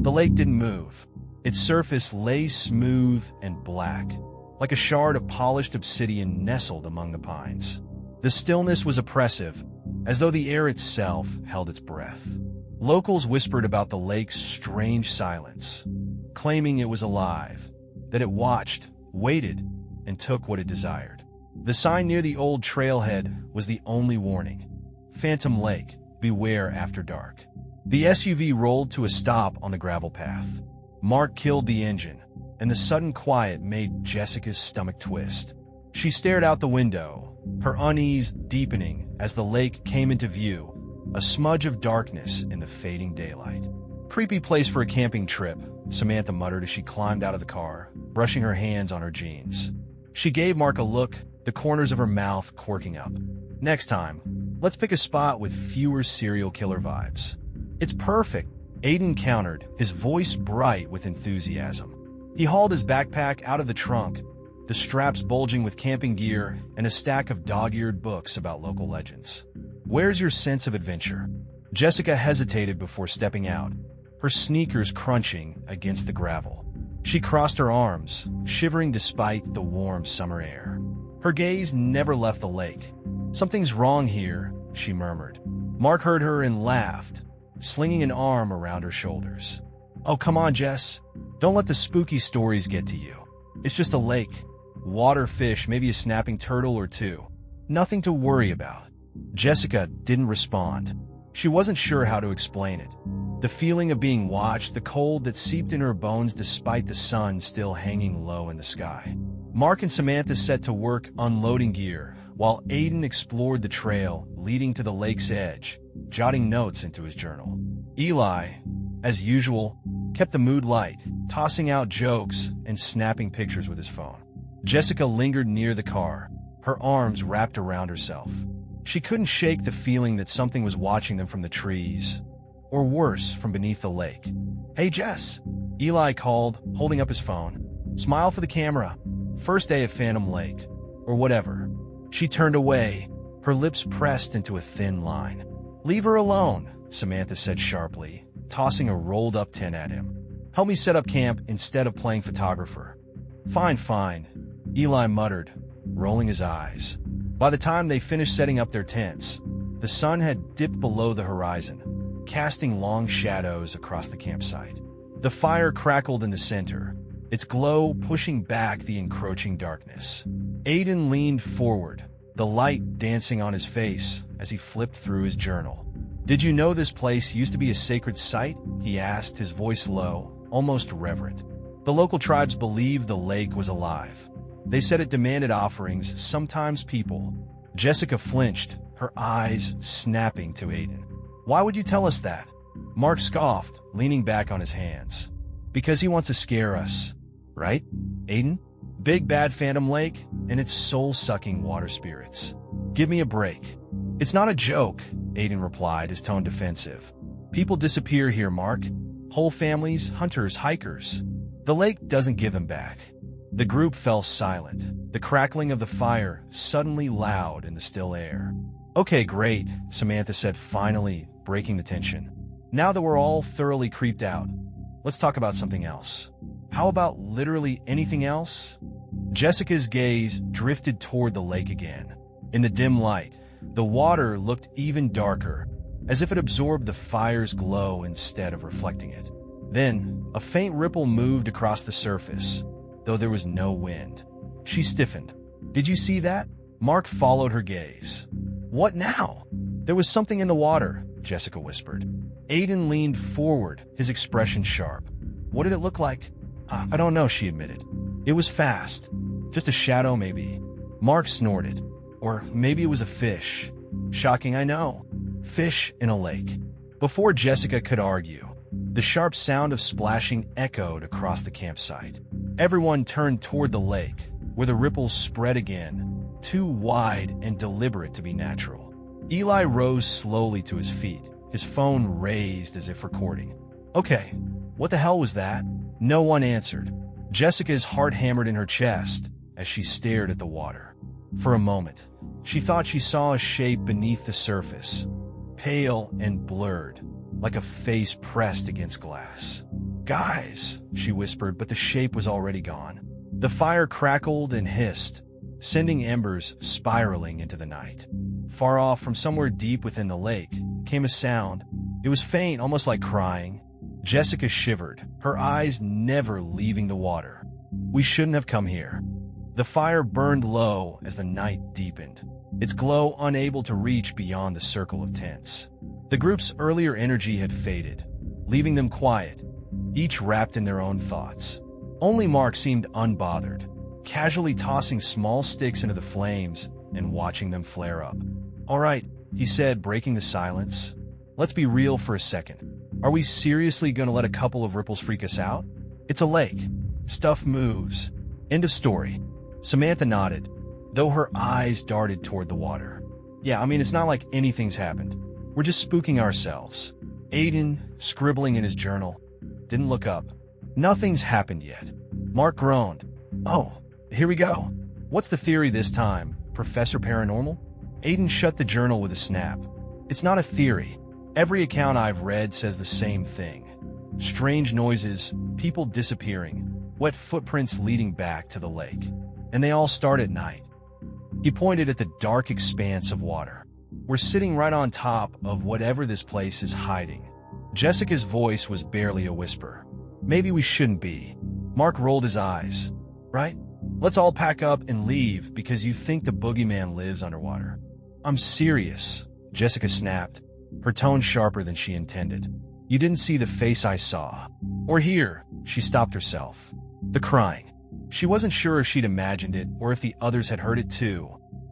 The lake didn't move. Its surface lay smooth and black, like a shard of polished obsidian nestled among the pines. The stillness was oppressive, as though the air itself held its breath. Locals whispered about the lake's strange silence, claiming it was alive, that it watched, waited, and took what it desired. The sign near the old trailhead was the only warning. Phantom Lake, beware after dark. The SUV rolled to a stop on the gravel path. Mark killed the engine, and the sudden quiet made Jessica's stomach twist. She stared out the window, her unease deepening as the lake came into view, a smudge of darkness in the fading daylight. Creepy place for a camping trip, Samantha muttered as she climbed out of the car, brushing her hands on her jeans. She gave Mark a look, the corners of her mouth quirking up. Next time, let's pick a spot with fewer serial killer vibes. It's perfect, Aiden countered, his voice bright with enthusiasm. He hauled his backpack out of the trunk, the straps bulging with camping gear and a stack of dog-eared books about local legends. Where's your sense of adventure? Jessica hesitated before stepping out, her sneakers crunching against the gravel. She crossed her arms, shivering despite the warm summer air. Her gaze never left the lake. Something's wrong here, she murmured. Mark heard her and laughed, slinging an arm around her shoulders. Oh, come on, Jess. Don't let the spooky stories get to you. It's just a lake. Water, fish, maybe a snapping turtle or two. Nothing to worry about. Jessica didn't respond. She wasn't sure how to explain it. The feeling of being watched, the cold that seeped in her bones despite the sun still hanging low in the sky. Mark and Samantha set to work unloading gear, while Aiden explored the trail leading to the lake's edge, jotting notes into his journal. Eli, as usual, kept the mood light, tossing out jokes and snapping pictures with his phone. Jessica lingered near the car, her arms wrapped around herself. She couldn't shake the feeling that something was watching them from the trees, or worse, from beneath the lake. Hey, Jess, Eli called, holding up his phone. Smile for the camera. First day at Phantom Lake, or whatever. She turned away, her lips pressed into a thin line. Leave her alone, Samantha said sharply, tossing a rolled-up tent at him. Help me set up camp instead of playing photographer. Fine, Eli muttered, rolling his eyes. By the time they finished setting up their tents, the sun had dipped below the horizon, casting long shadows across the campsite. The fire crackled in the center, its glow pushing back the encroaching darkness. Aiden leaned forward, the light dancing on his face as he flipped through his journal. Did you know this place used to be a sacred site? He asked, his voice low, almost reverent. The local tribes believed the lake was alive. They said it demanded offerings, sometimes people. Jessica flinched, her eyes snapping to Aiden. Why would you tell us that? Mark scoffed, leaning back on his hands. Because he wants to scare us, right, Aiden? Big bad Phantom Lake and its soul-sucking water spirits. Give me a break. It's not a joke, Aiden replied, his tone defensive. People disappear here, Mark. Whole families, hunters, hikers. The lake doesn't give them back. The group fell silent, the crackling of the fire suddenly loud in the still air. Okay, great, Samantha said, finally breaking the tension. Now that we're all thoroughly creeped out, let's talk about something else. How about literally anything else? Jessica's gaze drifted toward the lake again. In the dim light, the water looked even darker, as if it absorbed the fire's glow instead of reflecting it. Then, a faint ripple moved across the surface, though there was no wind. She stiffened. Did you see that? Mark followed her gaze. What now? There was something in the water, Jessica whispered. Aiden leaned forward, his expression sharp. What did it look like? I don't know, she admitted. It was fast. Just a shadow, maybe. Mark snorted. Or maybe it was a fish. Shocking, I know. Fish in a lake. Before Jessica could argue, the sharp sound of splashing echoed across the campsite. Everyone turned toward the lake, where the ripples spread again, too wide and deliberate to be natural. Eli rose slowly to his feet, his phone raised as if recording. Okay, what the hell was that? No one answered. Jessica's heart hammered in her chest as she stared at the water. For a moment, she thought she saw a shape beneath the surface, pale and blurred, like a face pressed against glass. Guys, she whispered, but the shape was already gone. The fire crackled and hissed, sending embers spiraling into the night. Far off, from somewhere deep within the lake, came a sound. It was faint, almost like crying. Jessica shivered, her eyes never leaving the water. We shouldn't have come here. The fire burned low as the night deepened, its glow unable to reach beyond the circle of tents. The group's earlier energy had faded, leaving them quiet, each wrapped in their own thoughts. Only Mark seemed unbothered, casually tossing small sticks into the flames and watching them flare up. "All right," he said, breaking the silence. "Let's be real for a second. Are we seriously going to let a couple of ripples freak us out? It's a lake. Stuff moves. End of story." Samantha nodded, though her eyes darted toward the water. "Yeah, I mean, it's not like anything's happened. We're just spooking ourselves." Aiden, scribbling in his journal, didn't look up. "Nothing's happened yet." Mark groaned. "Oh, here we go. What's the theory this time, Professor Paranormal?" Aiden shut the journal with a snap. "It's not a theory. Every account I've read says the same thing. Strange noises, people disappearing, wet footprints leading back to the lake. And they all start at night." He pointed at the dark expanse of water. "We're sitting right on top of whatever this place is hiding." Jessica's voice was barely a whisper. "Maybe we shouldn't be." Mark rolled his eyes. "Right? Let's all pack up and leave because you think the boogeyman lives underwater." "I'm serious," Jessica snapped, her tone sharper than she intended. "You didn't see the face I saw. Or hear." She stopped herself. The crying. She wasn't sure if she'd imagined it or if the others had heard it too,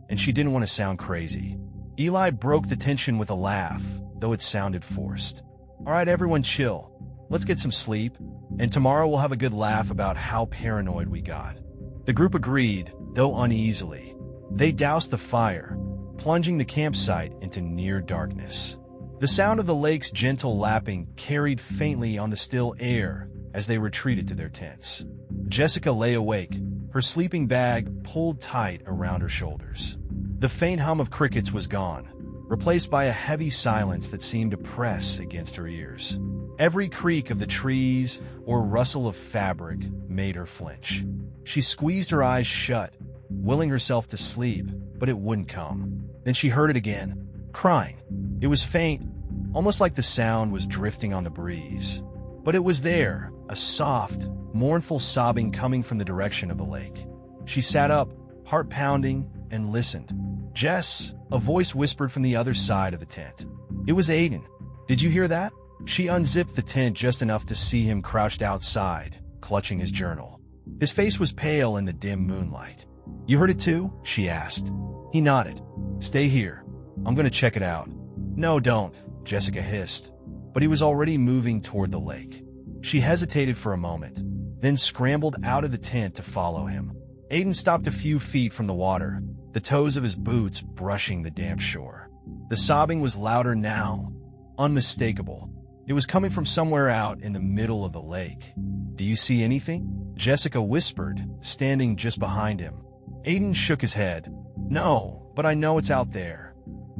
and she didn't want to sound crazy. Eli broke the tension with a laugh, though it sounded forced. "All right, everyone chill. Let's get some sleep, and tomorrow we'll have a good laugh about how paranoid we got." The group agreed, though uneasily. They doused the fire, plunging the campsite into near darkness. The sound of the lake's gentle lapping carried faintly on the still air as they retreated to their tents. Jessica lay awake, her sleeping bag pulled tight around her shoulders. The faint hum of crickets was gone, replaced by a heavy silence that seemed to press against her ears. Every creak of the trees or rustle of fabric made her flinch. She squeezed her eyes shut, willing herself to sleep, but it wouldn't come. Then she heard it again, crying. It was faint, almost like the sound was drifting on the breeze. But it was there, a soft, mournful sobbing coming from the direction of the lake. She sat up, heart pounding, and listened. "Jess," a voice whispered from the other side of the tent. It was Aiden. "Did you hear that?" She unzipped the tent just enough to see him crouched outside, clutching his journal. His face was pale in the dim moonlight. "You heard it too?" she asked. He nodded. "Stay here. I'm going to check it out." "No, don't," Jessica hissed. But he was already moving toward the lake. She hesitated for a moment, then scrambled out of the tent to follow him. Aiden stopped a few feet from the water, the toes of his boots brushing the damp shore. The sobbing was louder now, unmistakable. It was coming from somewhere out in the middle of the lake. "Do you see anything?" Jessica whispered, standing just behind him. Aiden shook his head. "No, but I know it's out there."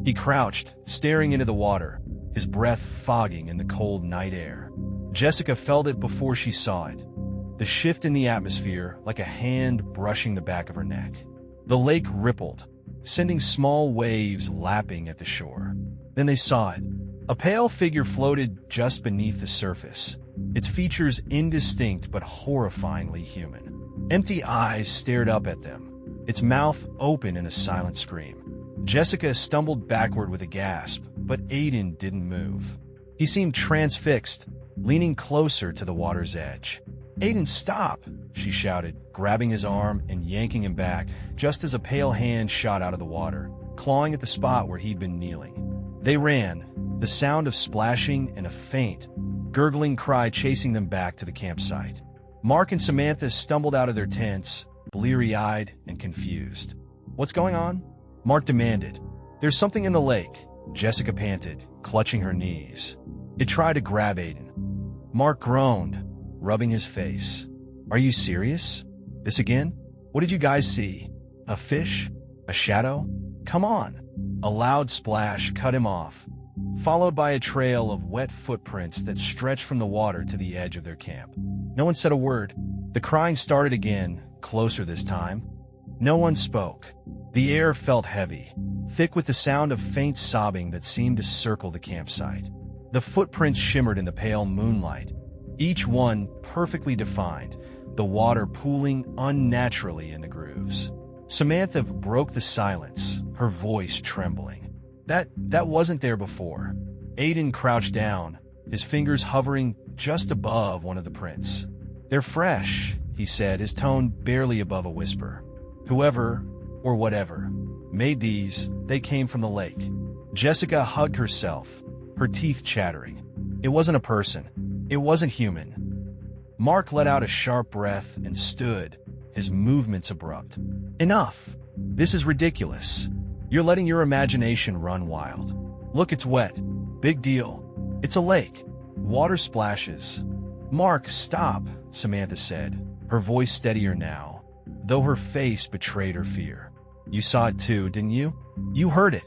He crouched, staring into the water, his breath fogging in the cold night air. Jessica felt it before she saw it. The shift in the atmosphere, like a hand brushing the back of her neck. The lake rippled, sending small waves lapping at the shore. Then they saw it. A pale figure floated just beneath the surface, its features indistinct but horrifyingly human. Empty eyes stared up at them, its mouth open in a silent scream. Jessica stumbled backward with a gasp, but Aiden didn't move. He seemed transfixed, leaning closer to the water's edge. "Aiden, stop!" she shouted, grabbing his arm and yanking him back just as a pale hand shot out of the water, clawing at the spot where he'd been kneeling. They ran, the sound of splashing and a faint, gurgling cry chasing them back to the campsite. Mark and Samantha stumbled out of their tents, bleary-eyed and confused. "What's going on?" Mark demanded. "There's something in the lake," Jessica panted, clutching her knees. It tried to grab Aiden. Mark groaned, rubbing his face. "Are you serious? This again? What did you guys see? A fish? A shadow? Come on!" A loud splash cut him off. followed by a trail of wet footprints that stretched from the water to the edge of their camp. No one said a word. The crying started again, closer this time. No one spoke. The air felt heavy, thick with the sound of faint sobbing that seemed to circle the campsite. The footprints shimmered in the pale moonlight, each one perfectly defined, the water pooling unnaturally in the grooves. Samantha broke the silence, her voice trembling. That wasn't there before. Aiden crouched down, his fingers hovering just above one of the prints. "They're fresh," he said, his tone barely above a whisper. "Whoever, or whatever, made these, they came from the lake." Jessica hugged herself, her teeth chattering. It wasn't a person. It wasn't human. Mark let out a sharp breath and stood, his movements abrupt. "Enough. This is ridiculous. You're letting your imagination run wild. Look, it's wet. Big deal. It's a lake. Water splashes." "Mark, stop," Samantha said, her voice steadier now, though her face betrayed her fear. "You saw it too, didn't you? You heard it."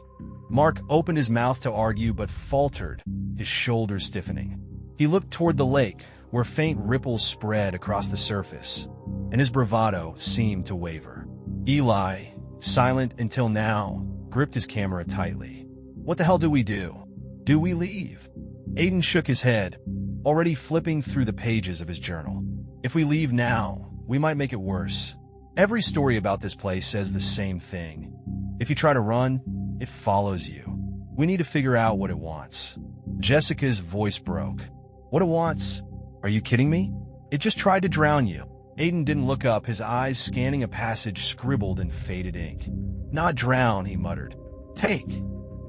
Mark opened his mouth to argue but faltered, his shoulders stiffening. He looked toward the lake, where faint ripples spread across the surface, and his bravado seemed to waver. Eli, silent until now, gripped his camera tightly. "What the hell do we do? Do we leave?" Aiden shook his head, already flipping through the pages of his journal. "If we leave now, we might make it worse. Every story about this place says the same thing. If you try to run, it follows you. We need to figure out what it wants." Jessica's voice broke. "What it wants? Are you kidding me? It just tried to drown you." Aiden didn't look up, his eyes scanning a passage scribbled in faded ink. "Not drown," he muttered. "Take.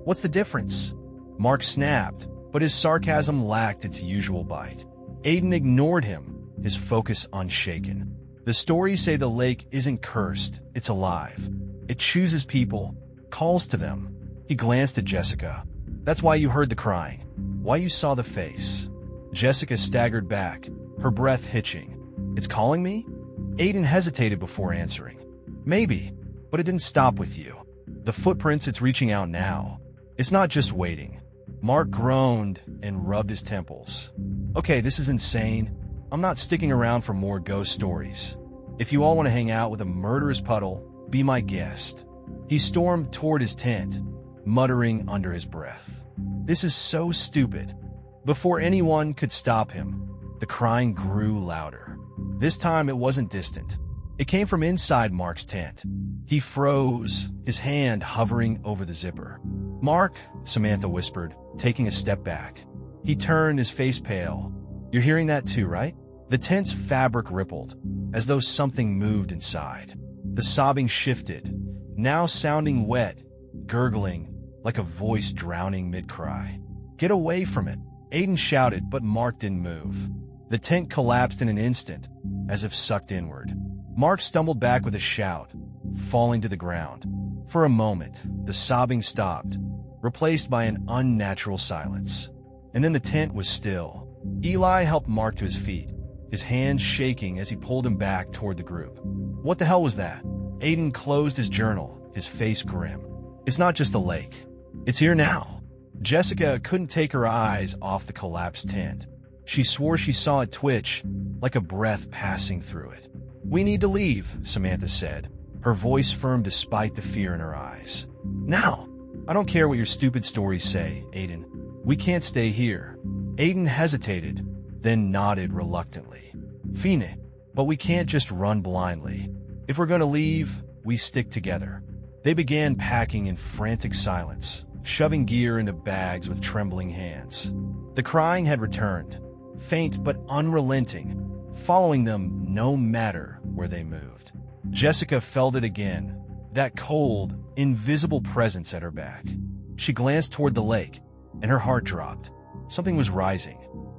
What's the difference?" Mark snapped, but his sarcasm lacked its usual bite. Aiden ignored him, his focus unshaken. "The stories say the lake isn't cursed, it's alive. It chooses people, calls to them." He glanced at Jessica. "That's why you heard the crying. Why you saw the face." Jessica staggered back, her breath hitching. "It's calling me?" Aiden hesitated before answering. "Maybe, but it didn't stop with you. The footprints, it's reaching out now. It's not just waiting." Mark groaned and rubbed his temples. "Okay, this is insane. I'm not sticking around for more ghost stories. If you all want to hang out with a murderous puddle, be my guest." He stormed toward his tent, muttering under his breath. "This is so stupid." Before anyone could stop him, the crying grew louder. This time it wasn't distant. It came from inside Mark's tent. He froze, his hand hovering over the zipper. "Mark," Samantha whispered, taking a step back. He turned, his face pale. "You're hearing that too, right?" The tent's fabric rippled, as though something moved inside. The sobbing shifted, now sounding wet, gurgling, like a voice drowning mid-cry. "Get away from it," Aiden shouted, but Mark didn't move. The tent collapsed in an instant, as if sucked inward. Mark stumbled back with a shout, falling to the ground. For a moment, the sobbing stopped, replaced by an unnatural silence. And then the tent was still. Eli helped Mark to his feet, his hands shaking as he pulled him back toward the group. "What the hell was that?" Aiden closed his journal, his face grim. "It's not just the lake. It's here now." Jessica couldn't take her eyes off the collapsed tent. She swore she saw it twitch, like a breath passing through it. "We need to leave," Samantha said, her voice firm despite the fear in her eyes. "Now!" "I don't care what your stupid stories say, Aiden. We can't stay here." Aiden hesitated, then nodded reluctantly. "Fine, but we can't just run blindly. If we're going to leave, we stick together." They began packing in frantic silence, shoving gear into bags with trembling hands. The crying had returned, faint but unrelenting, following them no matter where they moved. Jessica felt it again, that cold, invisible presence at her back. She glanced toward the lake, and her heart dropped. Something was rising.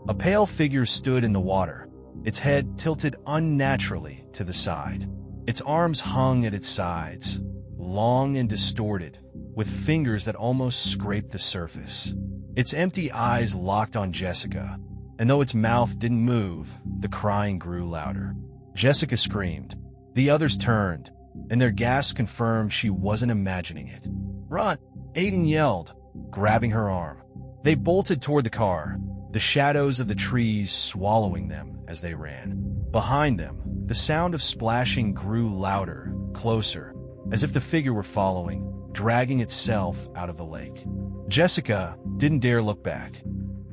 A pale figure stood in the water, its head tilted unnaturally to the side. Its arms hung at its sides, long and distorted, with fingers that almost scraped the surface. Its empty eyes locked on Jessica, and though its mouth didn't move, the crying grew louder. Jessica screamed. The others turned, and their gasps confirmed she wasn't imagining it. "Run!" Aiden yelled, grabbing her arm. They bolted toward the car, the shadows of the trees swallowing them as they ran. Behind them, the sound of splashing grew louder, closer, as if the figure were following, dragging itself out of the lake. Jessica didn't dare look back.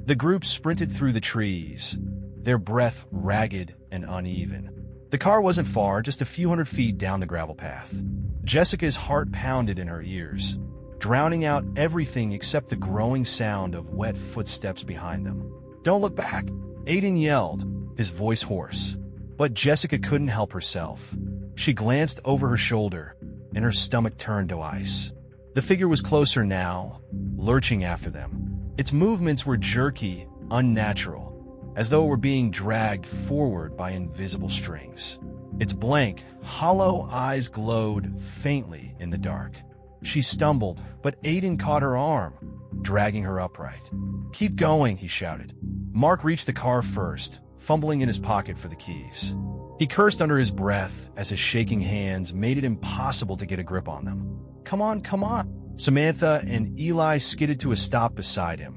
The group sprinted through the trees, their breath ragged and uneven. The car wasn't far, just a few hundred feet down the gravel path. Jessica's heart pounded in her ears, drowning out everything except the growing sound of wet footsteps behind them. "Don't look back!" Aiden yelled, his voice hoarse. But Jessica couldn't help herself. She glanced over her shoulder, and her stomach turned to ice. The figure was closer now, lurching after them. Its movements were jerky, unnatural, as though it were being dragged forward by invisible strings. Its blank, hollow eyes glowed faintly in the dark. She stumbled, but Aiden caught her arm, dragging her upright. "Keep going," he shouted. Mark reached the car first, fumbling in his pocket for the keys. He cursed under his breath as his shaking hands made it impossible to get a grip on them. Come on, come on!" Samantha and Eli skidded to a stop beside him,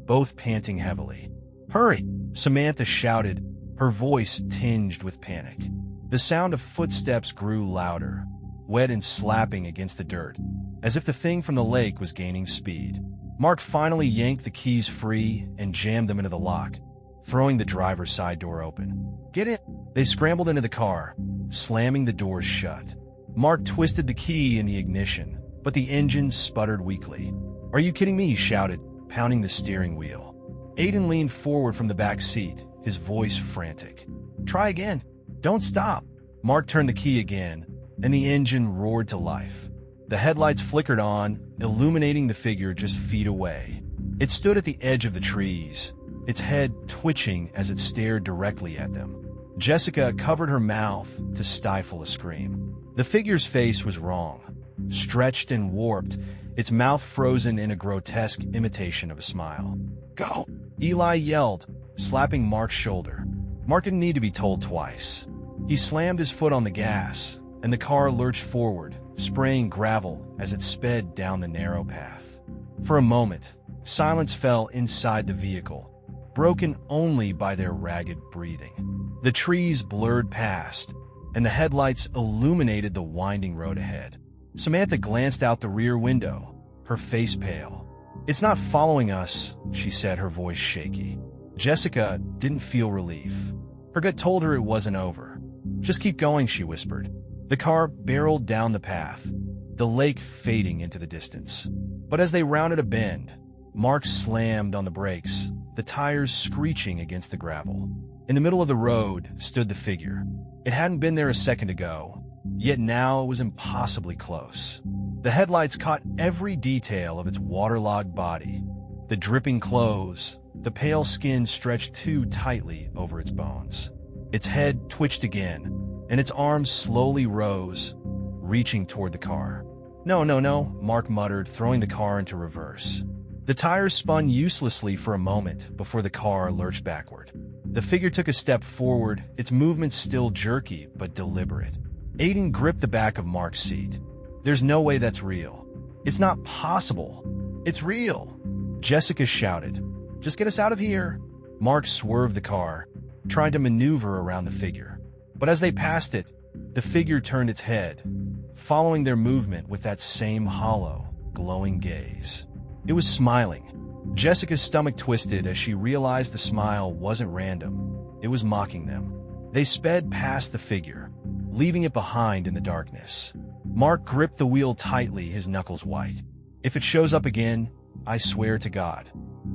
both panting heavily. "Hurry!" Samantha shouted, her voice tinged with panic. The sound of footsteps grew louder, wet and slapping against the dirt, as if the thing from the lake was gaining speed. Mark finally yanked the keys free and jammed them into the lock, throwing the driver's side door open. "Get in!" They scrambled into the car, slamming the doors shut. Mark twisted the key in the ignition, but the engine sputtered weakly. "Are you kidding me?" he shouted, pounding the steering wheel. Aiden leaned forward from the back seat, his voice frantic. "Try again. Don't stop." Mark turned the key again, and the engine roared to life. The headlights flickered on, illuminating the figure just feet away. It stood at the edge of the trees, its head twitching as it stared directly at them. Jessica covered her mouth to stifle a scream. The figure's face was wrong, stretched and warped, its mouth frozen in a grotesque imitation of a smile. "Go!" Eli yelled, slapping Mark's shoulder. Mark didn't need to be told twice. He slammed his foot on the gas, and the car lurched forward, spraying gravel as it sped down the narrow path. For a moment, silence fell inside the vehicle, broken only by their ragged breathing. The trees blurred past, and the headlights illuminated the winding road ahead. Samantha glanced out the rear window, her face pale. "It's not following us," she said, her voice shaky. Jessica didn't feel relief. Her gut told her it wasn't over. "Just keep going," she whispered. The car barreled down the path, the lake fading into the distance. But as they rounded a bend, Mark slammed on the brakes, the tires screeching against the gravel. In the middle of the road stood the figure. It hadn't been there a second ago, yet now it was impossibly close. The headlights caught every detail of its waterlogged body, the dripping clothes, the pale skin stretched too tightly over its bones. Its head twitched again, and its arms slowly rose, reaching toward the car. "No, no, no," Mark muttered, throwing the car into reverse. The tires spun uselessly for a moment before the car lurched backward. The figure took a step forward, its movements still jerky but deliberate. Aiden gripped the back of Mark's seat. "There's no way that's real. It's not possible. It's real!" Jessica shouted. "Just get us out of here!" Mark swerved the car, trying to maneuver around the figure. But as they passed it, the figure turned its head, following their movement with that same hollow, glowing gaze. It was smiling. Jessica's stomach twisted as she realized the smile wasn't random. It was mocking them. They sped past the figure, leaving it behind in the darkness. Mark gripped the wheel tightly, his knuckles white. "If it shows up again, I swear to God."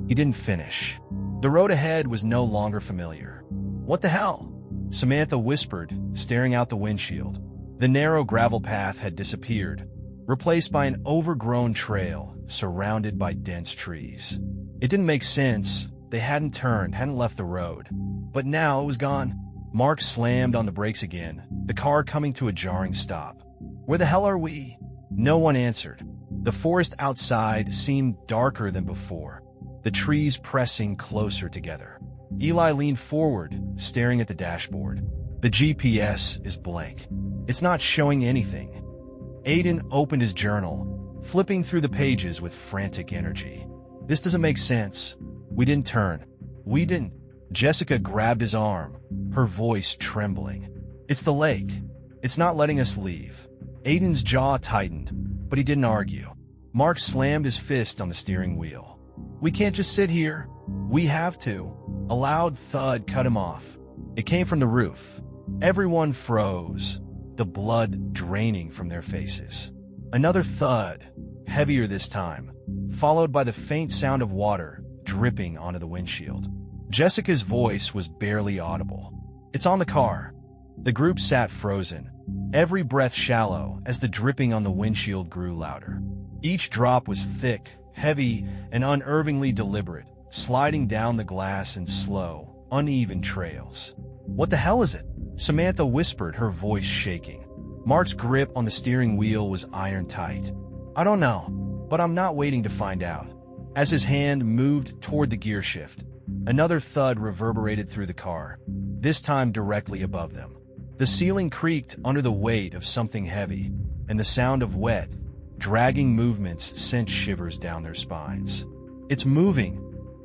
He didn't finish. The road ahead was no longer familiar. "What the hell?" Samantha whispered, staring out the windshield. The narrow gravel path had disappeared, replaced by an overgrown trail surrounded by dense trees. It didn't make sense. They hadn't turned, hadn't left the road. But now it was gone. Mark slammed on the brakes again, the car coming to a jarring stop. "Where the hell are we?" No one answered. The forest outside seemed darker than before, the trees pressing closer together. Eli leaned forward, staring at the dashboard. The GPS is blank. It's not showing anything. Aiden opened his journal, flipping through the pages with frantic energy. This doesn't make sense. We didn't turn. We didn't. Jessica grabbed his arm, her voice trembling. It's the lake. It's not letting us leave. Aiden's jaw tightened, but he didn't argue. Mark slammed his fist on the steering wheel. We can't just sit here. We have to. A loud thud cut him off. It came from the roof. Everyone froze, the blood draining from their faces. Another thud, heavier this time, followed by the faint sound of water dripping onto the windshield. Jessica's voice was barely audible. It's on the car. The group sat frozen, every breath shallow as the dripping on the windshield grew louder. Each drop was thick, heavy, and unnervingly deliberate, sliding down the glass in slow, uneven trails. What the hell is it? Samantha whispered, her voice shaking. Mark's grip on the steering wheel was iron tight. I don't know, but I'm not waiting to find out. As his hand moved toward the gear shift, another thud reverberated through the car, this time directly above them. The ceiling creaked under the weight of something heavy, and the sound of wet, dragging movements sent shivers down their spines. It's moving,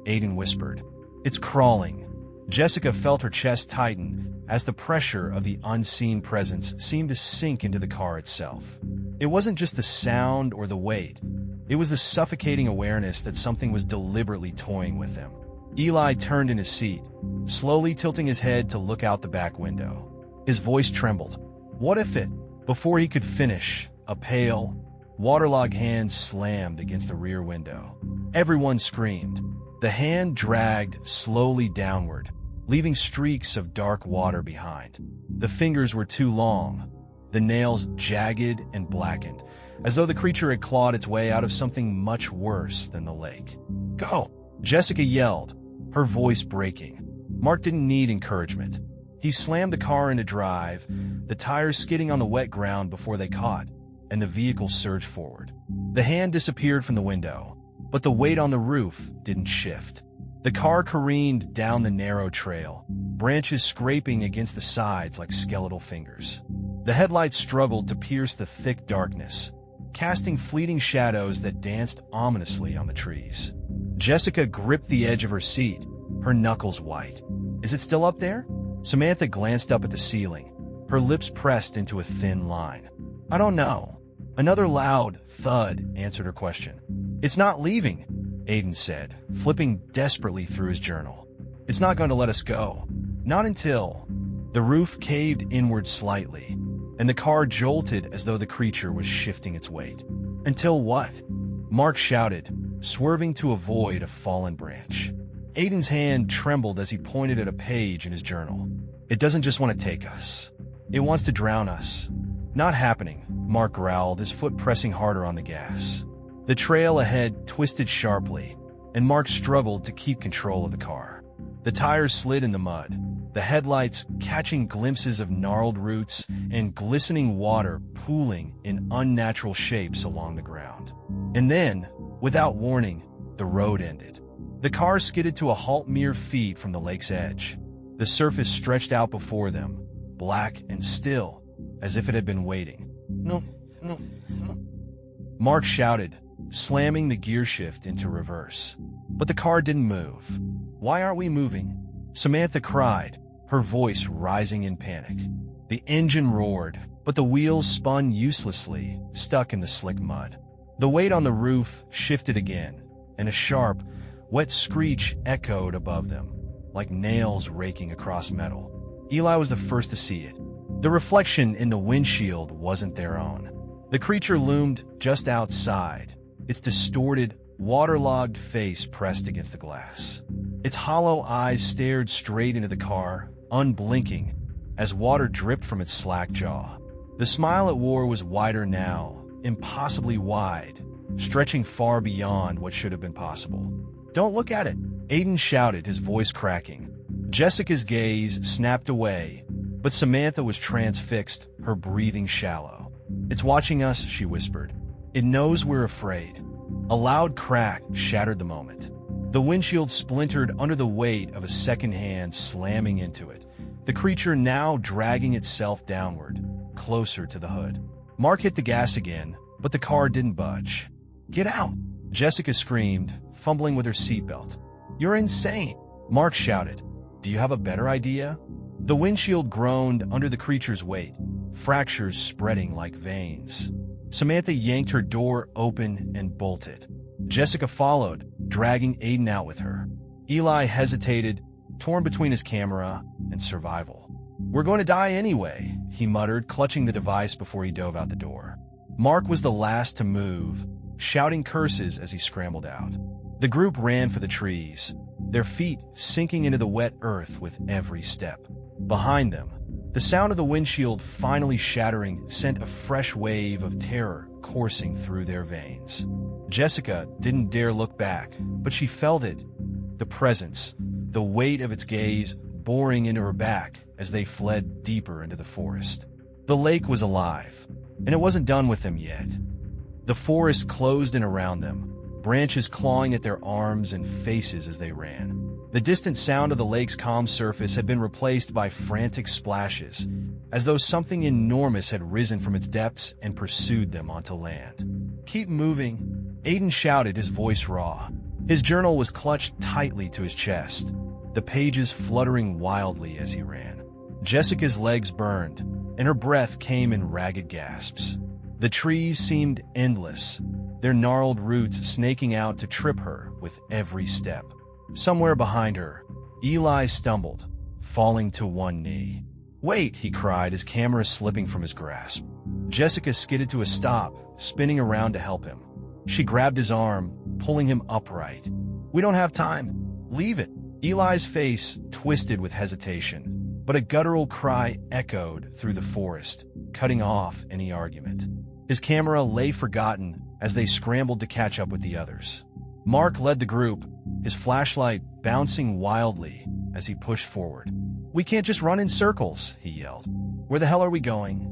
Aiden whispered. It's crawling. Jessica felt her chest tighten as the pressure of the unseen presence seemed to sink into the car itself. It wasn't just the sound or the weight. It was the suffocating awareness that something was deliberately toying with them. Eli turned in his seat, slowly tilting his head to look out the back window. His voice trembled. What if it? Before he could finish, a pale, waterlogged hand slammed against the rear window. Everyone screamed. The hand dragged slowly downward, leaving streaks of dark water behind. The fingers were too long, the nails jagged and blackened, as though the creature had clawed its way out of something much worse than the lake. Go! Jessica yelled, her voice breaking. Mark didn't need encouragement. He slammed the car into drive, the tires skidding on the wet ground before they caught, and the vehicle surged forward. The hand disappeared from the window, but the weight on the roof didn't shift. The car careened down the narrow trail, branches scraping against the sides like skeletal fingers. The headlights struggled to pierce the thick darkness, casting fleeting shadows that danced ominously on the trees. Jessica gripped the edge of her seat, her knuckles white. Is it still up there? Samantha glanced up at the ceiling, her lips pressed into a thin line. I don't know. Another loud thud answered her question. It's not leaving, Aiden said, flipping desperately through his journal. It's not going to let us go. Not until... The roof caved inward slightly, and the car jolted as though the creature was shifting its weight. Until what? Mark shouted, swerving to avoid a fallen branch. Aiden's hand trembled as he pointed at a page in his journal. It doesn't just want to take us. It wants to drown us. Not happening, Mark growled, his foot pressing harder on the gas. The trail ahead twisted sharply, and Mark struggled to keep control of the car. The tires slid in the mud, the headlights catching glimpses of gnarled roots and glistening water pooling in unnatural shapes along the ground. And then, without warning, the road ended. The car skidded to a halt mere feet from the lake's edge. The surface stretched out before them, black and still, as if it had been waiting. No. Mark shouted, slamming the gear shift into reverse. But the car didn't move. Why aren't we moving? Samantha cried, her voice rising in panic. The engine roared, but the wheels spun uselessly, stuck in the slick mud. The weight on the roof shifted again, and a sharp, wet screech echoed above them, like nails raking across metal. Eli was the first to see it. The reflection in the windshield wasn't their own. The creature loomed just outside, its distorted, waterlogged face pressed against the glass. Its hollow eyes stared straight into the car, unblinking, as water dripped from its slack jaw. The smile it wore was wider now, impossibly wide, stretching far beyond what should have been possible. Don't look at it, Aiden shouted, his voice cracking. Jessica's gaze snapped away, but Samantha was transfixed, her breathing shallow. It's watching us, she whispered. It knows we're afraid. A loud crack shattered the moment. The windshield splintered under the weight of a second hand slamming into it, the creature now dragging itself downward, closer to the hood. Mark hit the gas again, but the car didn't budge. Get out! Jessica screamed, fumbling with her seatbelt. "You're insane," Mark shouted. "Do you have a better idea?" The windshield groaned under the creature's weight, fractures spreading like veins. Samantha yanked her door open and bolted. Jessica followed, dragging Aiden out with her. Eli hesitated, torn between his camera and survival. "We're going to die anyway," he muttered, clutching the device before he dove out the door. Mark was the last to move, shouting curses as he scrambled out. The group ran for the trees, their feet sinking into the wet earth with every step. Behind them, the sound of the windshield finally shattering sent a fresh wave of terror coursing through their veins. Jessica didn't dare look back, but she felt it. The presence, the weight of its gaze boring into her back as they fled deeper into the forest. The lake was alive, and it wasn't done with them yet. The forest closed in around them, branches clawing at their arms and faces as they ran. The distant sound of the lake's calm surface had been replaced by frantic splashes, as though something enormous had risen from its depths and pursued them onto land. "Keep moving," Aiden shouted, his voice raw. His journal was clutched tightly to his chest, the pages fluttering wildly as he ran. Jessica's legs burned, and her breath came in ragged gasps. The trees seemed endless, their gnarled roots snaking out to trip her with every step. Somewhere behind her, Eli stumbled, falling to one knee. "Wait," he cried, his camera slipping from his grasp. Jessica skidded to a stop, spinning around to help him. She grabbed his arm, pulling him upright. "We don't have time. Leave it." Eli's face twisted with hesitation, but a guttural cry echoed through the forest, cutting off any argument. His camera lay forgotten as they scrambled to catch up with the others. Mark led the group, his flashlight bouncing wildly as he pushed forward. "We can't just run in circles," he yelled. "Where the hell are we going?"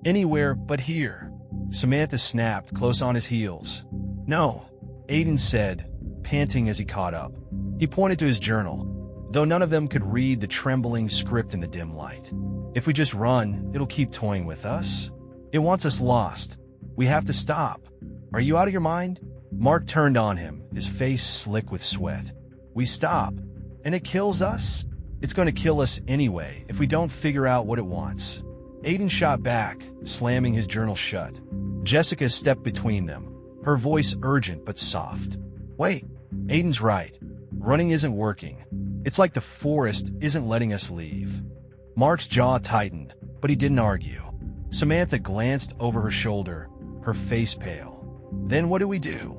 "Anywhere but here," Samantha snapped, close on his heels. "No," Aiden said, panting as he caught up. He pointed to his journal, though none of them could read the trembling script in the dim light. "If we just run, it'll keep toying with us. It wants us lost. We have to stop. Are you out of your mind?" Mark turned on him, his face slick with sweat. "We stop, and it kills us? It's going to kill us anyway if we don't figure out what it wants." Aiden shot back, slamming his journal shut. Jessica stepped between them, her voice urgent but soft. "Wait, Aiden's right. Running isn't working. It's like the forest isn't letting us leave." Mark's jaw tightened, but he didn't argue. Samantha glanced over her shoulder, her face pale. "Then what do we do?"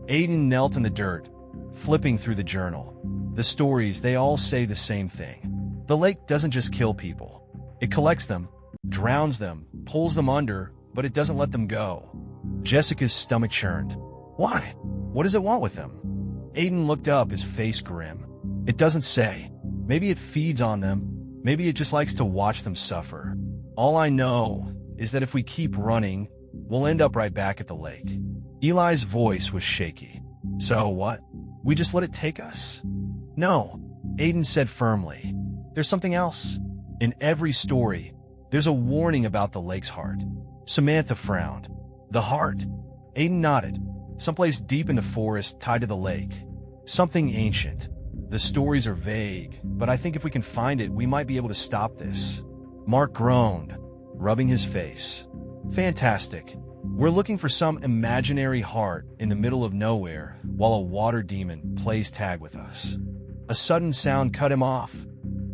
Aiden knelt in the dirt, flipping through the journal. The stories, they all say the same thing. The lake doesn't just kill people. It collects them, drowns them, pulls them under, but it doesn't let them go. Jessica's stomach churned. "Why? What does it want with them?" Aiden looked up, his face grim. "It doesn't say. Maybe it feeds on them. Maybe it just likes to watch them suffer. All I know is that if we keep running, we'll end up right back at the lake." Eli's voice was shaky. "So what? We just let it take us?" "No," Aiden said firmly. "There's something else. In every story, there's a warning about the lake's heart." Samantha frowned. "The heart?" Aiden nodded. "Someplace deep in the forest tied to the lake. Something ancient. The stories are vague, but I think if we can find it, we might be able to stop this." Mark groaned, rubbing his face. "Fantastic. We're looking for some imaginary heart in the middle of nowhere while a water demon plays tag with us." A sudden sound cut him off.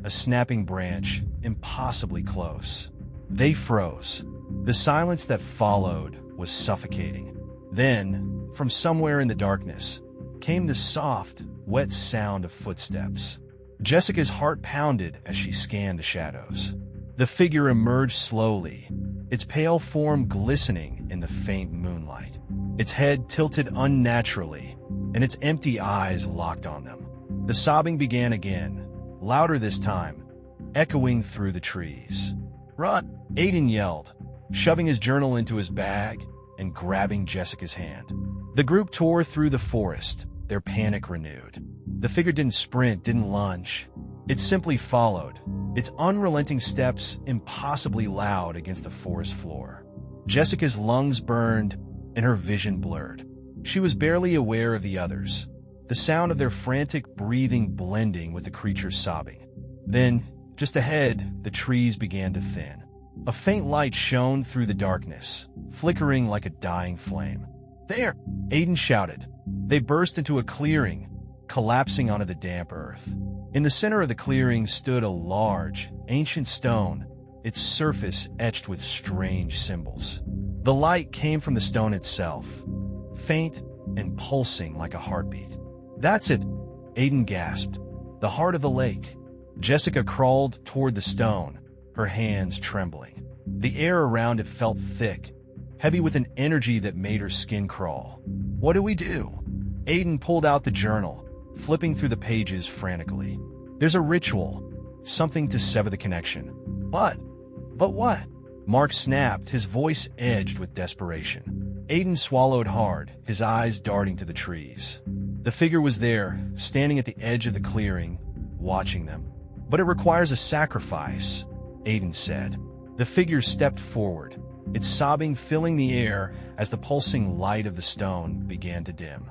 A snapping branch, impossibly close. They froze. The silence that followed was suffocating. Then, from somewhere in the darkness, came the soft, wet sound of footsteps. Jessica's heart pounded as she scanned the shadows. The figure emerged slowly, its pale form glistening in the faint moonlight. Its head tilted unnaturally, and its empty eyes locked on them. The sobbing began again, louder this time, echoing through the trees. "Run!" Aiden yelled, shoving his journal into his bag and grabbing Jessica's hand. The group tore through the forest, their panic renewed. The figure didn't sprint, didn't lunge. It simply followed, its unrelenting steps impossibly loud against the forest floor. Jessica's lungs burned and her vision blurred. She was barely aware of the others, the sound of their frantic breathing blending with the creature's sobbing. Then, just ahead, the trees began to thin. A faint light shone through the darkness, flickering like a dying flame. "There!" Aiden shouted. They burst into a clearing, collapsing onto the damp earth. In the center of the clearing stood a large, ancient stone, its surface etched with strange symbols. The light came from the stone itself, faint and pulsing like a heartbeat. "That's it," Aiden gasped. "The heart of the lake." Jessica crawled toward the stone, her hands trembling. The air around it felt thick, heavy with an energy that made her skin crawl. "What do we do?" Aiden pulled out the journal, flipping through the pages frantically. "There's a ritual, something to sever the connection." But what?" Mark snapped, his voice edged with desperation. Aiden swallowed hard, his eyes darting to the trees. The figure was there, standing at the edge of the clearing, watching them. "But it requires a sacrifice," Aiden said. The figure stepped forward, its sobbing filling the air as the pulsing light of the stone began to dim.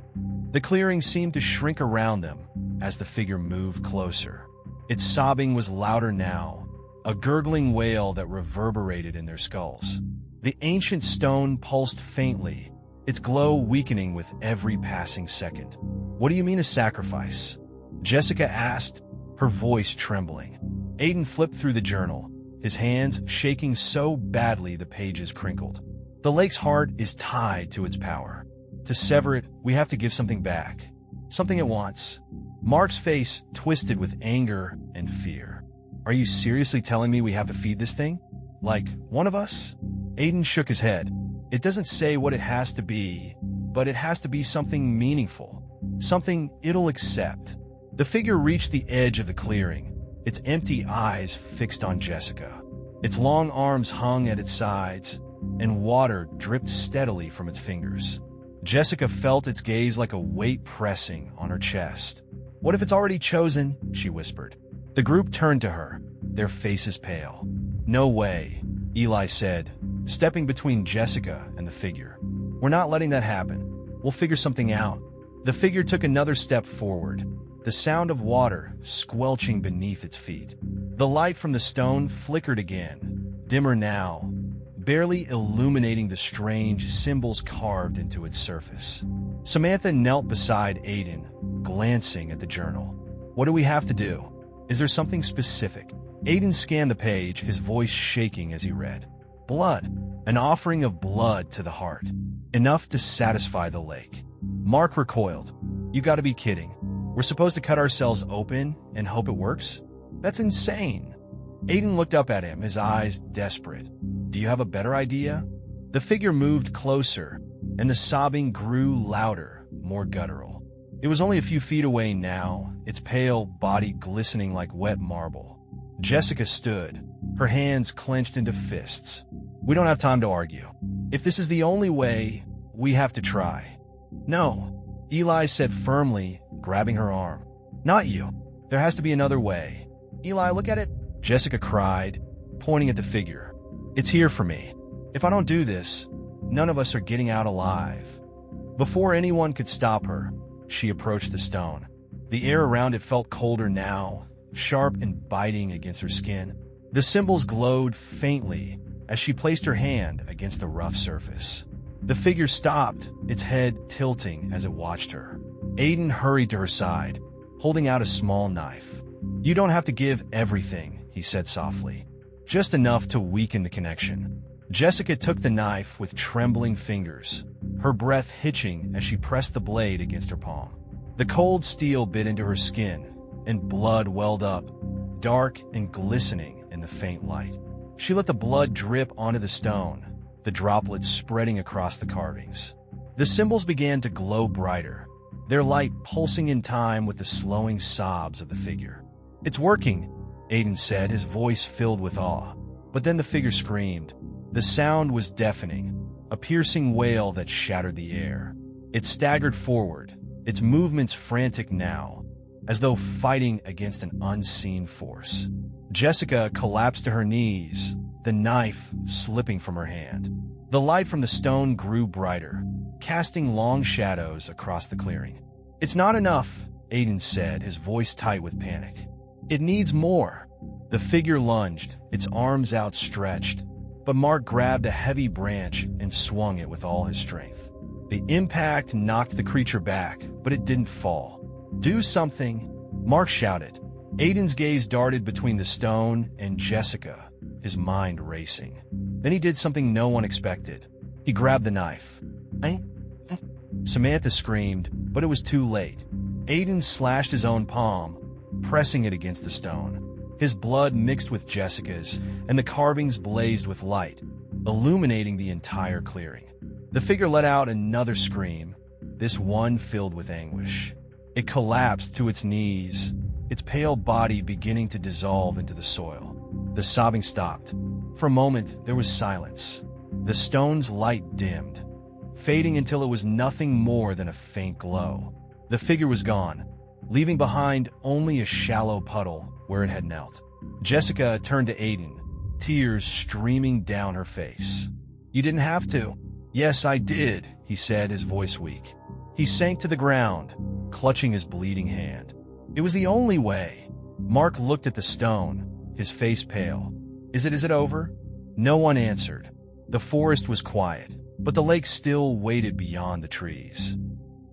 The clearing seemed to shrink around them as the figure moved closer. Its sobbing was louder now, a gurgling wail that reverberated in their skulls. The ancient stone pulsed faintly, its glow weakening with every passing second. "What do you mean a sacrifice?" Jessica asked, her voice trembling. Aiden flipped through the journal, his hands shaking so badly the pages crinkled. "The lake's heart is tied to its power. To sever it, we have to give something back. Something it wants." Mark's face twisted with anger and fear. "Are you seriously telling me we have to feed this thing? Like, one of us?" Aiden shook his head. "It doesn't say what it has to be, but it has to be something meaningful. Something it'll accept." The figure reached the edge of the clearing, its empty eyes fixed on Jessica. Its long arms hung at its sides, and water dripped steadily from its fingers. Jessica felt its gaze like a weight pressing on her chest. "What if it's already chosen?" she whispered. The group turned to her, their faces pale. "No way," Eli said, stepping between Jessica and the figure. "We're not letting that happen. We'll figure something out." The figure took another step forward, the sound of water squelching beneath its feet. The light from the stone flickered again, dimmer now, barely illuminating the strange symbols carved into its surface. Samantha knelt beside Aiden, glancing at the journal. "What do we have to do? Is there something specific?" Aiden scanned the page, his voice shaking as he read. "Blood. An offering of blood to the heart. Enough to satisfy the lake." Mark recoiled. "You gotta be kidding. We're supposed to cut ourselves open and hope it works? That's insane." Aiden looked up at him, his eyes desperate. "Do you have a better idea?" The figure moved closer, and the sobbing grew louder, more guttural. It was only a few feet away now, its pale body glistening like wet marble. Jessica stood, her hands clenched into fists. "We don't have time to argue. If this is the only way, we have to try." "No," Eli said firmly, grabbing her arm. "Not you. There has to be another way." "Eli, look at it," Jessica cried, pointing at the figure. "It's here for me. If I don't do this, none of us are getting out alive." Before anyone could stop her, she approached the stone. The air around it felt colder now, sharp and biting against her skin. The symbols glowed faintly as she placed her hand against the rough surface. The figure stopped, its head tilting as it watched her. Aiden hurried to her side, holding out a small knife. "You don't have to give everything," he said softly. "Just enough to weaken the connection." Jessica took the knife with trembling fingers, her breath hitching as she pressed the blade against her palm. The cold steel bit into her skin, and blood welled up, dark and glistening in the faint light. She let the blood drip onto the stone, the droplets spreading across the carvings. The symbols began to glow brighter, their light pulsing in time with the slowing sobs of the figure. "It's working," Aiden said, his voice filled with awe. But then the figure screamed. The sound was deafening, a piercing wail that shattered the air. It staggered forward, its movements frantic now, as though fighting against an unseen force. Jessica collapsed to her knees, the knife slipping from her hand. The light from the stone grew brighter, casting long shadows across the clearing. "It's not enough," Aiden said, his voice tight with panic. "It needs more." The figure lunged, its arms outstretched, but Mark grabbed a heavy branch and swung it with all his strength. The impact knocked the creature back, but it didn't fall. "Do something," Mark shouted. Aiden's gaze darted between the stone and Jessica, his mind racing. Then he did something no one expected. He grabbed the knife. Samantha screamed, but it was too late. Aiden slashed his own palm, pressing it against the stone. His blood mixed with Jessica's, and the carvings blazed with light, illuminating the entire clearing. The figure let out another scream, this one filled with anguish. It collapsed to its knees, its pale body beginning to dissolve into the soil. The sobbing stopped. For a moment, there was silence. The stone's light dimmed, fading until it was nothing more than a faint glow. The figure was gone, leaving behind only a shallow puddle where it had knelt. Jessica turned to Aiden, tears streaming down her face. "You didn't have to." "Yes, I did," he said, his voice weak. He sank to the ground, clutching his bleeding hand. "It was the only way." Mark looked at the stone, his face pale. Is it over?" No one answered. The forest was quiet, but the lake still waited beyond the trees.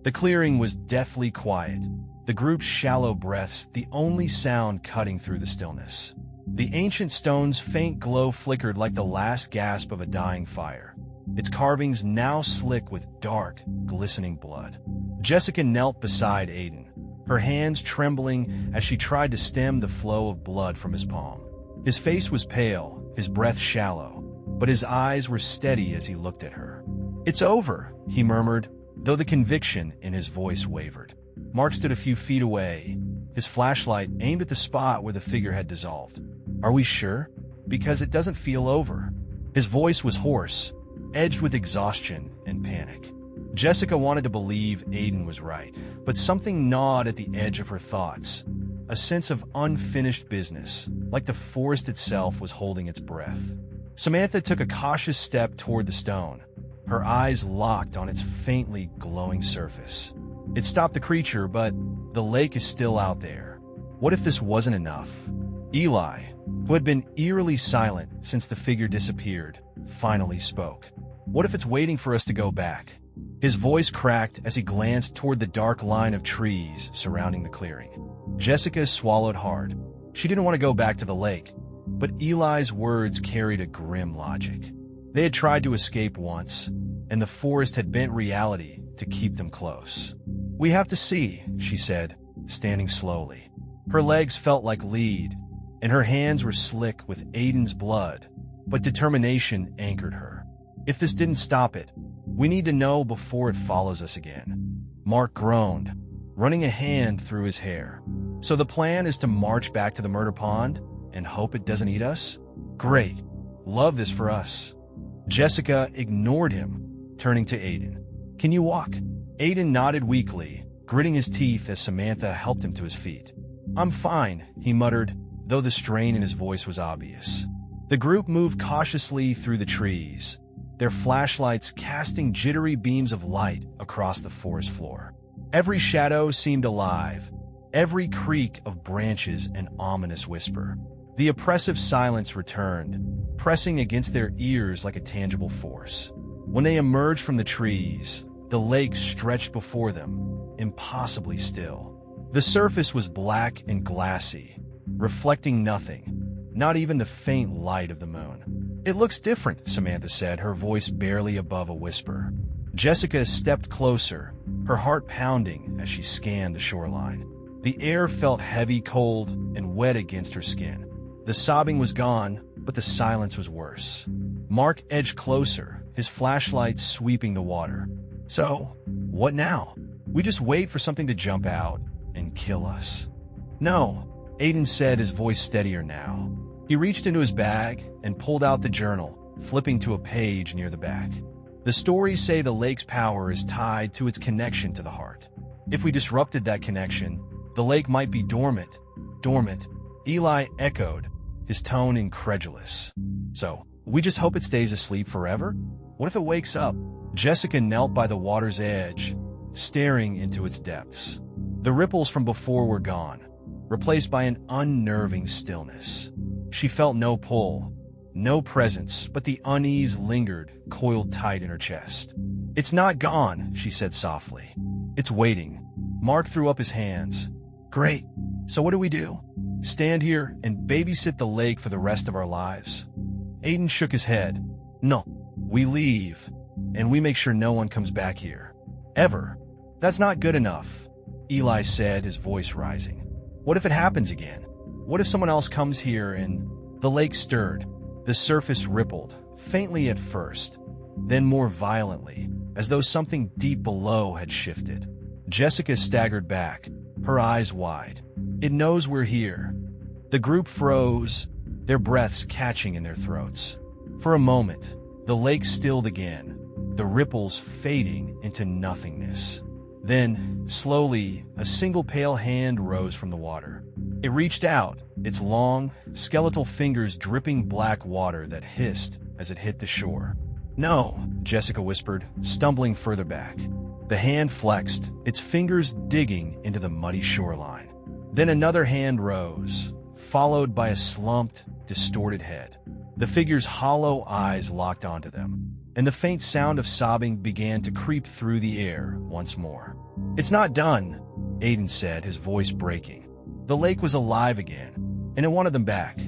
The clearing was deathly quiet, the group's shallow breaths the only sound cutting through the stillness. The ancient stone's faint glow flickered like the last gasp of a dying fire, its carvings now slick with dark, glistening blood. Jessica knelt beside Aiden, her hands trembling as she tried to stem the flow of blood from his palm. His face was pale, his breath shallow, but his eyes were steady as he looked at her. "It's over," he murmured, though the conviction in his voice wavered. Mark stood a few feet away, his flashlight aimed at the spot where the figure had dissolved. "Are we sure? Because it doesn't feel over." His voice was hoarse, edged with exhaustion and panic. Jessica wanted to believe Aiden was right, but something gnawed at the edge of her thoughts. A sense of unfinished business, like the forest itself was holding its breath. Samantha took a cautious step toward the stone, her eyes locked on its faintly glowing surface. It stopped the creature, but the lake is still out there. What if this wasn't enough? Eli, who had been eerily silent since the figure disappeared, finally spoke. "What if it's waiting for us to go back?" His voice cracked as he glanced toward the dark line of trees surrounding the clearing. Jessica swallowed hard. She didn't want to go back to the lake, but Eli's words carried a grim logic. They had tried to escape once, and the forest had bent reality to keep them close. "We have to see," she said, standing slowly. Her legs felt like lead, and her hands were slick with Aiden's blood, but determination anchored her. "If this didn't stop it, we need to know before it follows us again." Mark groaned, running a hand through his hair. "So the plan is to march back to the murder pond and hope it doesn't eat us? Great. Love this for us." Jessica ignored him, turning to Aiden. "Can you walk?" Aiden nodded weakly, gritting his teeth as Samantha helped him to his feet. "I'm fine," he muttered, though the strain in his voice was obvious. The group moved cautiously through the trees, their flashlights casting jittery beams of light across the forest floor. Every shadow seemed alive, every creak of branches an ominous whisper. The oppressive silence returned, pressing against their ears like a tangible force. When they emerged from the trees, the lake stretched before them, impossibly still. The surface was black and glassy, reflecting nothing, not even the faint light of the moon. "It looks different," Samantha said, her voice barely above a whisper. Jessica stepped closer, her heart pounding as she scanned the shoreline. The air felt heavy, cold, and wet against her skin. The sobbing was gone, but the silence was worse. Mark edged closer, his flashlight sweeping the water. "So, what now? We just wait for something to jump out and kill us?" "No," Aiden said, his voice steadier now. He reached into his bag and pulled out the journal, flipping to a page near the back. "The stories say the lake's power is tied to its connection to the heart. If we disrupted that connection, the lake might be dormant." "Dormant," Eli echoed, his tone incredulous. "So, we just hope it stays asleep forever? What if it wakes up?" Jessica knelt by the water's edge, staring into its depths. The ripples from before were gone, replaced by an unnerving stillness. She felt no pull, no presence, but the unease lingered, coiled tight in her chest. "It's not gone," she said softly. "It's waiting." Mark threw up his hands. "Great. So what do we do? Stand here and babysit the lake for the rest of our lives?" Aiden shook his head. "No. We leave, and we make sure no one comes back here. Ever." "That's not good enough," Eli said, his voice rising. "What if it happens again? What if someone else comes here and—" The lake stirred. The surface rippled, faintly at first, then more violently, as though something deep below had shifted. Jessica staggered back, her eyes wide. "It knows we're here." The group froze, their breaths catching in their throats. For a moment, the lake stilled again, the ripples fading into nothingness. Then, slowly, a single pale hand rose from the water. It reached out, its long, skeletal fingers dripping black water that hissed as it hit the shore. "No," Jessica whispered, stumbling further back. The hand flexed, its fingers digging into the muddy shoreline. Then another hand rose, followed by a slumped, distorted head. The figure's hollow eyes locked onto them, and the faint sound of sobbing began to creep through the air once more. "It's not done," Aiden said, his voice breaking. The lake was alive again, and it wanted them back.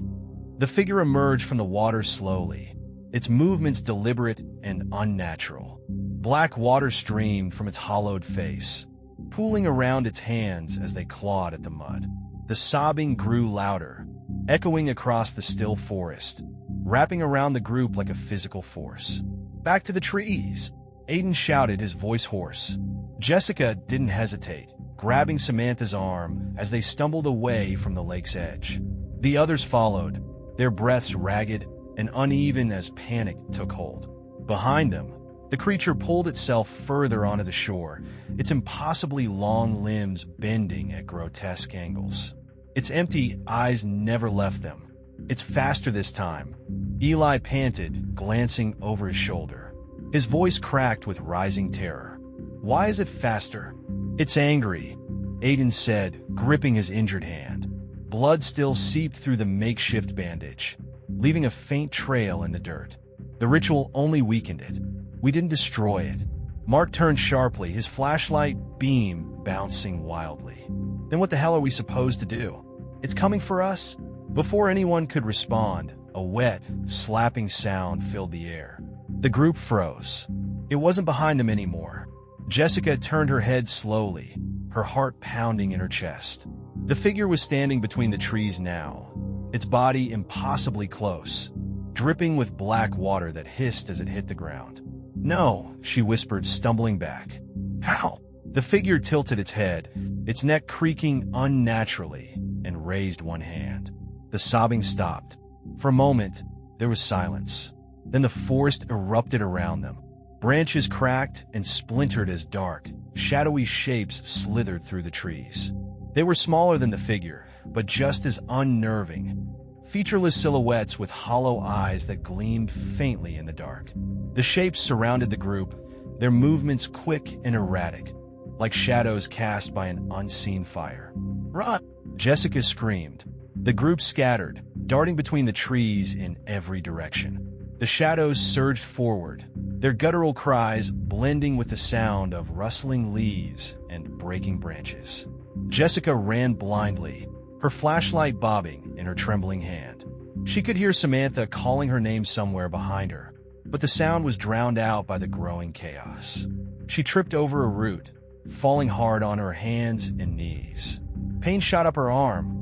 The figure emerged from the water slowly, its movements deliberate and unnatural. Black water streamed from its hollowed face, pooling around its hands as they clawed at the mud. The sobbing grew louder, echoing across the still forest, wrapping around the group like a physical force. "Back to the trees!" Aiden shouted, his voice hoarse. Jessica didn't hesitate, grabbing Samantha's arm as they stumbled away from the lake's edge. The others followed, their breaths ragged and uneven as panic took hold. Behind them, the creature pulled itself further onto the shore, its impossibly long limbs bending at grotesque angles. Its empty eyes never left them. "It's faster this time," Eli panted, glancing over his shoulder. His voice cracked with rising terror. "Why is it faster?" "It's angry," Aiden said, gripping his injured hand. Blood still seeped through the makeshift bandage, leaving a faint trail in the dirt. "The ritual only weakened it. We didn't destroy it." Mark turned sharply, his flashlight beam bouncing wildly. "Then what the hell are we supposed to do? It's coming for us?" Before anyone could respond, a wet, slapping sound filled the air. The group froze. It wasn't behind them anymore. Jessica turned her head slowly, her heart pounding in her chest. The figure was standing between the trees now, its body impossibly close, dripping with black water that hissed as it hit the ground. "No," she whispered, stumbling back. "How?" The figure tilted its head, its neck creaking unnaturally, and raised one hand. The sobbing stopped. For a moment, there was silence. Then the forest erupted around them. Branches cracked and splintered as dark, shadowy shapes slithered through the trees. They were smaller than the figure, but just as unnerving. Featureless silhouettes with hollow eyes that gleamed faintly in the dark. The shapes surrounded the group, their movements quick and erratic, like shadows cast by an unseen fire. "Run!" Jessica screamed. The group scattered, darting between the trees in every direction. The shadows surged forward, their guttural cries blending with the sound of rustling leaves and breaking branches. Jessica ran blindly, her flashlight bobbing in her trembling hand. She could hear Samantha calling her name somewhere behind her, but the sound was drowned out by the growing chaos. She tripped over a root, falling hard on her hands and knees. Pain shot up her arm,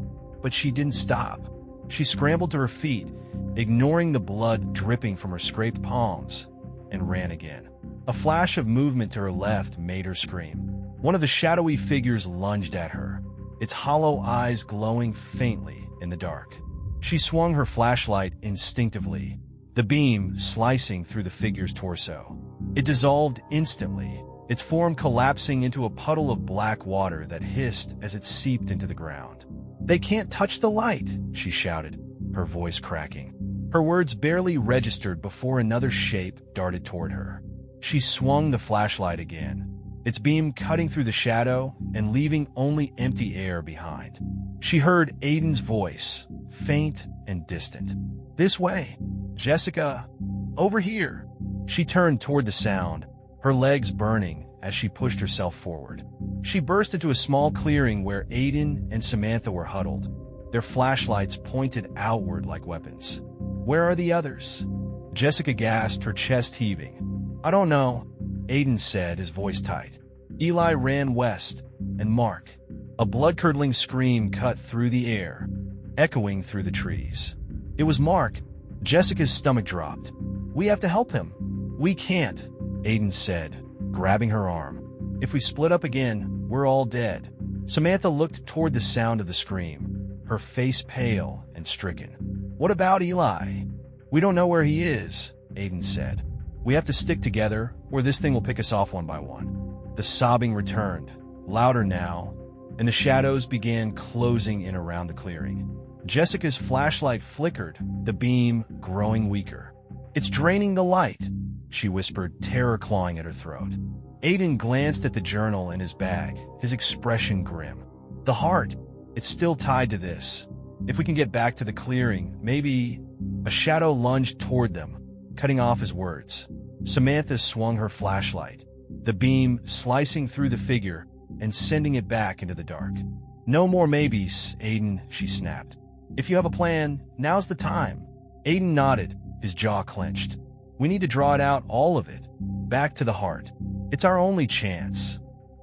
but she didn't stop. She scrambled to her feet, ignoring the blood dripping from her scraped palms, and ran again. A flash of movement to her left made her scream. One of the shadowy figures lunged at her, its hollow eyes glowing faintly in the dark. She swung her flashlight instinctively, the beam slicing through the figure's torso. It dissolved instantly, its form collapsing into a puddle of black water that hissed as it seeped into the ground. "They can't touch the light," she shouted, her voice cracking. Her words barely registered before another shape darted toward her. She swung the flashlight again, its beam cutting through the shadow and leaving only empty air behind. She heard Aiden's voice, faint and distant. "This way. Jessica, over here." She turned toward the sound, her legs burning as she pushed herself forward. She burst into a small clearing where Aiden and Samantha were huddled, their flashlights pointed outward like weapons. "Where are the others?" Jessica gasped, her chest heaving. "I don't know," Aiden said, his voice tight. Eli ran west, and Mark. A blood-curdling scream cut through the air, echoing through the trees. It was Mark. Jessica's stomach dropped. "We have to help him." "We can't," Aiden said, grabbing her arm. "If we split up again, we're all dead." Samantha looked toward the sound of the scream, her face pale and stricken. "What about Eli?" "We don't know where he is," Aiden said. "We have to stick together, or this thing will pick us off one by one." The sobbing returned, louder now, and the shadows began closing in around the clearing. Jessica's flashlight flickered, the beam growing weaker. "It's draining the light," she whispered, terror clawing at her throat. Aiden glanced at the journal in his bag, his expression grim. "The heart, it's still tied to this. If we can get back to the clearing, maybe—" A shadow lunged toward them, cutting off his words. Samantha swung her flashlight, the beam slicing through the figure and sending it back into the dark. "No more maybes, Aiden," she snapped. "If you have a plan, now's the time." Aiden nodded, his jaw clenched. "We need to draw it out, all of it. Back to the heart. It's our only chance."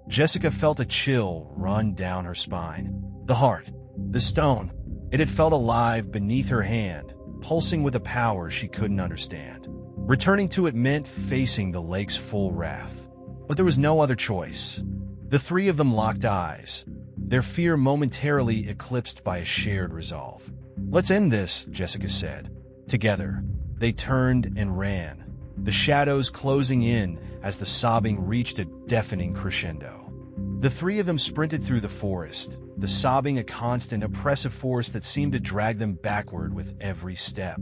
Jessica felt a chill run down her spine. The heart, the stone, it had felt alive beneath her hand, pulsing with a power she couldn't understand. Returning to it meant facing the lake's full wrath. But there was no other choice. The three of them locked eyes, their fear momentarily eclipsed by a shared resolve. "Let's end this," Jessica said. Together, they turned and ran, the shadows closing in as the sobbing reached a deafening crescendo. The three of them sprinted through the forest, the sobbing a constant, oppressive force that seemed to drag them backward with every step.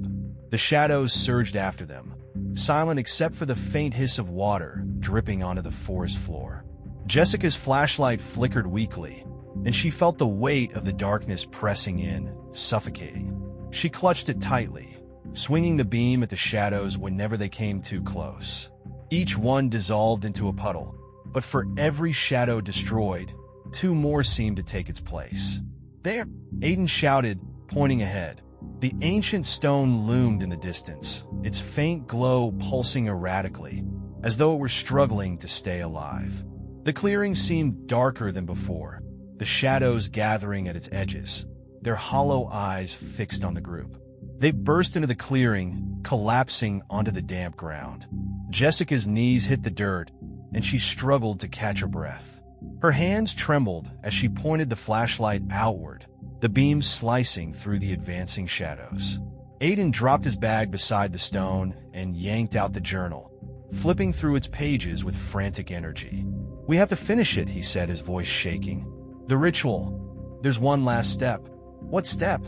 The shadows surged after them, silent except for the faint hiss of water dripping onto the forest floor. Jessica's flashlight flickered weakly, and she felt the weight of the darkness pressing in, suffocating. She clutched it tightly, swinging the beam at the shadows whenever they came too close. Each one dissolved into a puddle, but for every shadow destroyed, two more seemed to take its place. "There!" Aiden shouted, pointing ahead. The ancient stone loomed in the distance, its faint glow pulsing erratically, as though it were struggling to stay alive. The clearing seemed darker than before, the shadows gathering at its edges, their hollow eyes fixed on the group. They burst into the clearing, collapsing onto the damp ground. Jessica's knees hit the dirt, and she struggled to catch her breath. Her hands trembled as she pointed the flashlight outward, the beam slicing through the advancing shadows. Aiden dropped his bag beside the stone and yanked out the journal, flipping through its pages with frantic energy. "We have to finish it," he said, his voice shaking. "The ritual. There's one last step." "What step?"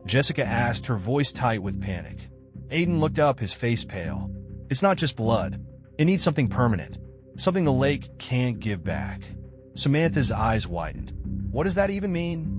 Jessica asked, her voice tight with panic. Aiden looked up, his face pale. "It's not just blood. It needs something permanent, something the lake can't give back." Samantha's eyes widened. "What does that even mean?"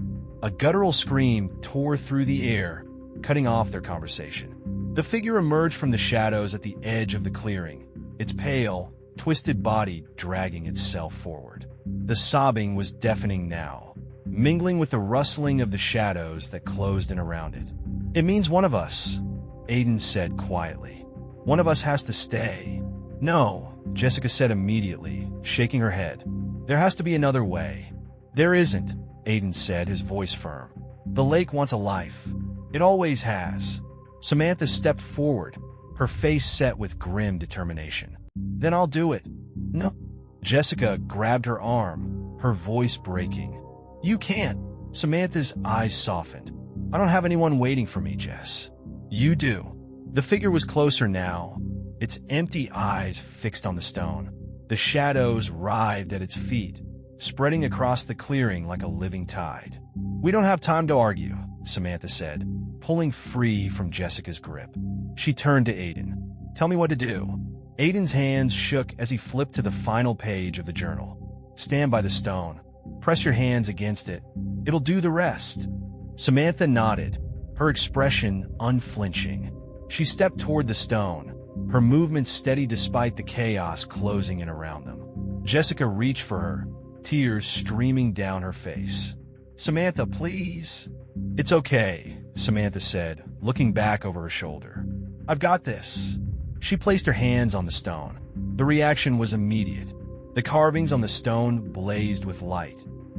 A guttural scream tore through the air, cutting off their conversation. The figure emerged from the shadows at the edge of the clearing, its pale, twisted body dragging itself forward. The sobbing was deafening now, mingling with the rustling of the shadows that closed in around it. "It means one of us," Aiden said quietly. "One of us has to stay." "No," Jessica said immediately, shaking her head. "There has to be another way." "There isn't," Aiden said, his voice firm. "The lake wants a life. It always has." Samantha stepped forward, her face set with grim determination. "Then I'll do it." "No." Jessica grabbed her arm, her voice breaking. "You can't." Samantha's eyes softened. "I don't have anyone waiting for me, Jess." "You do." The figure was closer now, its empty eyes fixed on the stone. The shadows writhed at its feet, spreading across the clearing like a living tide. "We don't have time to argue," Samantha said, pulling free from Jessica's grip. She turned to Aiden. "Tell me what to do." Aiden's hands shook as he flipped to the final page of the journal. Stand by the stone. Press your hands against it. It'll do the rest." Samantha nodded, her expression unflinching. She stepped toward the stone, her movements steady despite the chaos closing in around them. Jessica reached for her, tears streaming down her face. "Samantha, please." "It's okay," Samantha said, looking back over her shoulder. "I've got this." She placed her hands on the stone. The reaction was immediate. The carvings on the stone blazed with light,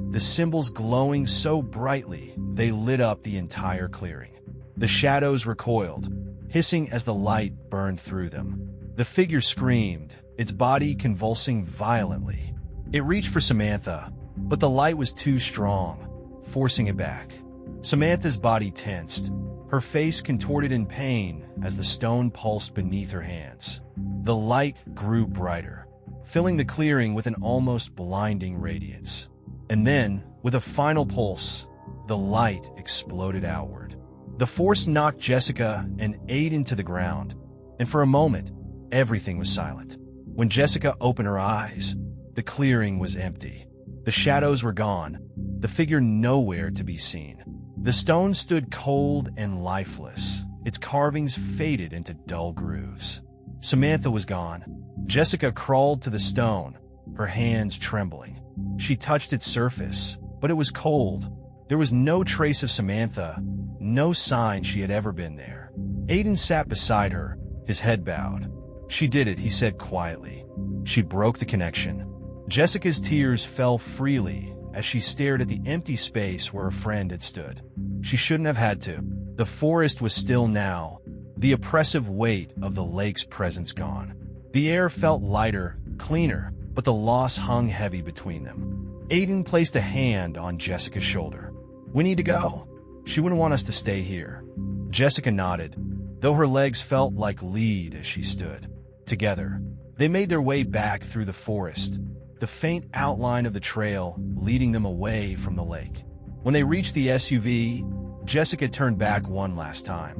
the symbols glowing so brightly they lit up the entire clearing. The shadows recoiled, hissing as the light burned through them. The figure screamed, its body convulsing violently. It reached for Samantha, but the light was too strong, forcing it back. Samantha's body tensed, her face contorted in pain as the stone pulsed beneath her hands. The light grew brighter, filling the clearing with an almost blinding radiance. And then, with a final pulse, the light exploded outward. The force knocked Jessica and Aiden to the ground, and for a moment, everything was silent. When Jessica opened her eyes, the clearing was empty. The shadows were gone, the figure nowhere to be seen. The stone stood cold and lifeless, its carvings faded into dull grooves. Samantha was gone. Jessica crawled to the stone, her hands trembling. She touched its surface, but it was cold. There was no trace of Samantha, no sign she had ever been there. Aiden sat beside her, his head bowed. "She did it," he said quietly. "She broke the connection." Jessica's tears fell freely as she stared at the empty space where her friend had stood. She shouldn't have had to. The forest was still now, the oppressive weight of the lake's presence gone. The air felt lighter, cleaner, but the loss hung heavy between them. Aiden placed a hand on Jessica's shoulder. "We need to go. She wouldn't want us to stay here." Jessica nodded, though her legs felt like lead as she stood. Together, they made their way back through the forest, the faint outline of the trail leading them away from the lake. When they reached the SUV, Jessica turned back one last time.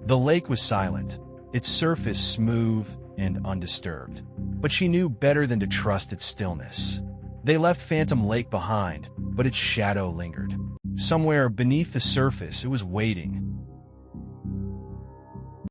The lake was silent, its surface smooth and undisturbed, but she knew better than to trust its stillness. They left Phantom Lake behind, but its shadow lingered. Somewhere beneath the surface, it was waiting,